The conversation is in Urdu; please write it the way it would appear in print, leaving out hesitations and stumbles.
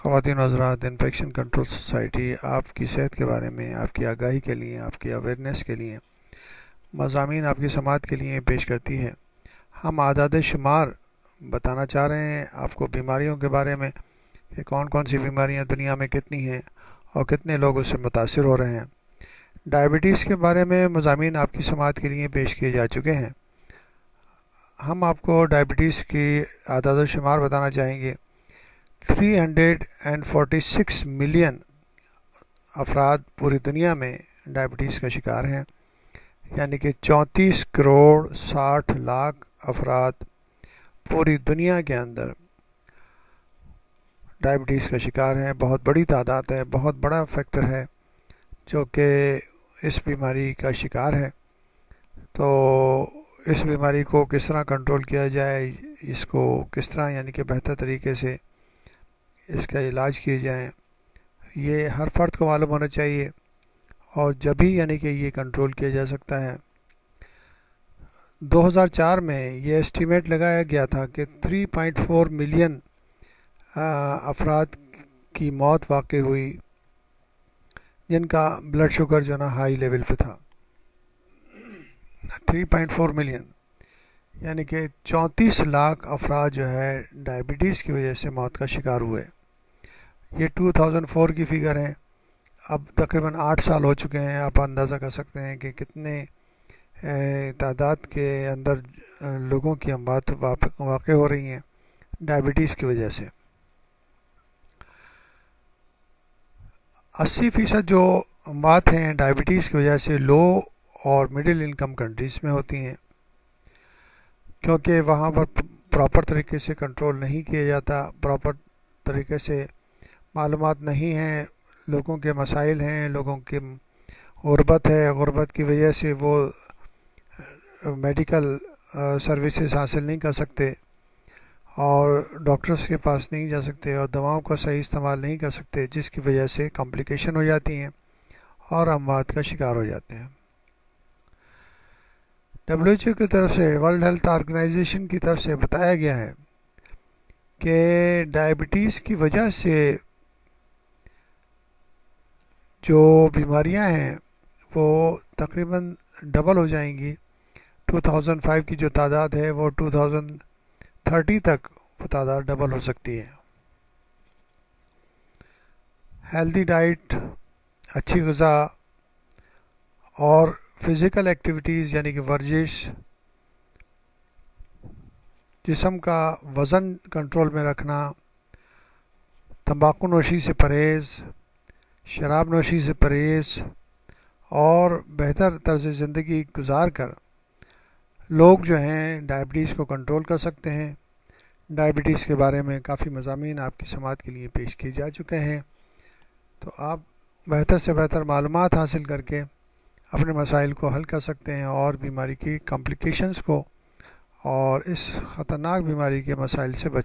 خواتین و حضرات، انفیکشن کنٹرول سوسائٹی آپ کی صحت کے بارے میں، آپ کی آگاہی کے لیے، آپ کی اویئرنیس کے لیے مضامین آپ کی سماعت کے لیے پیش کرتی ہے۔ ہم اعداد شمار بتانا چاہ رہے ہیں آپ کو بیماریوں کے بارے میں کہ کون کون سی بیماریاں دنیا میں کتنی ہیں اور کتنے لوگ اس سے متاثر ہو رہے ہیں۔ ڈائبٹیز کے بارے میں مضامین آپ کی سماعت کے لیے پیش کیے جا چکے ہیں۔ ہم آپ کو ڈائبٹیز کی اعداد و شمار بتانا چاہیں گے۔ 346 ملین افراد پوری دنیا میں ڈائبٹیز کا شکار ہیں، یعنی کہ 34 کروڑ 60 لاکھ افراد پوری دنیا کے اندر ڈائبٹیز کا شکار ہیں۔ بہت بڑی تعداد ہے، بہت بڑا فیکٹر ہے جو کہ اس بیماری کا شکار ہے۔ تو اس بیماری کو کس طرح کنٹرول کیا جائے، اس کو کس طرح یعنی کہ بہتر طریقے سے اس کا علاج کیے جائیں، یہ ہر فرد کو معلوم ہونا چاہیے، اور جب ہی یعنی کہ یہ کنٹرول کیا جا سکتا ہے۔ 2004 میں یہ اسٹیمیٹ لگایا گیا تھا کہ 3.4 ملین افراد کی موت واقع ہوئی جن کا بلڈ شوگر جو نا ہائی لیول پہ تھا۔ 3.4 ملین یعنی کہ 34 لاکھ افراد جو ہے ڈائبٹیز کی وجہ سے موت کا شکار ہوئے۔ یہ 2004 کی فگر ہیں۔ اب تقریباً 8 سال ہو چکے ہیں۔ آپ اندازہ کر سکتے ہیں کہ کتنے تعداد کے اندر لوگوں کی اموات واقع ہو رہی ہیں ڈائبٹیز کی وجہ سے۔ 80% جو اموات ہیں ڈائبٹیز کی وجہ سے لو اور مڈل انکم کنٹریز میں ہوتی ہیں، کیونکہ وہاں پر پراپر طریقے سے کنٹرول نہیں کیا جاتا، پراپر طریقے سے معلومات نہیں ہیں، لوگوں کے مسائل ہیں، لوگوں کی غربت ہے، غربت کی وجہ سے وہ میڈیکل سروسز حاصل نہیں کر سکتے اور ڈاکٹرز کے پاس نہیں جا سکتے اور دواؤں کا صحیح استعمال نہیں کر سکتے، جس کی وجہ سے کمپلیکیشن ہو جاتی ہیں اور اموات کا شکار ہو جاتے ہیں۔ WHO کی طرف سے، ورلڈ ہیلتھ آرگنائزیشن کی طرف سے بتایا گیا ہے کہ ڈائبٹیز کی وجہ سے جو بیماریاں ہیں وہ تقریباً ڈبل ہو جائیں گی۔ 2005 کی جو تعداد ہے وہ 2030 تک وہ تعداد ڈبل ہو سکتی ہے۔ ہیلدی ڈائٹ، اچھی غذا اور فزیکل ایکٹیویٹیز یعنی کہ ورزش، جسم کا وزن کنٹرول میں رکھنا، تمباکو نوشی سے پرہیز، شراب نوشی سے پرہیز اور بہتر طرز زندگی گزار کر لوگ جو ہیں ڈائبٹیز کو کنٹرول کر سکتے ہیں۔ ڈائبٹیز کے بارے میں کافی مضامین آپ کی سماعت کے لیے پیش کیے جا چکے ہیں، تو آپ بہتر سے بہتر معلومات حاصل کر کے اپنے مسائل کو حل کر سکتے ہیں اور بیماری کی کمپلیکیشنز کو اور اس خطرناک بیماری کے مسائل سے بچ سکتے ہیں۔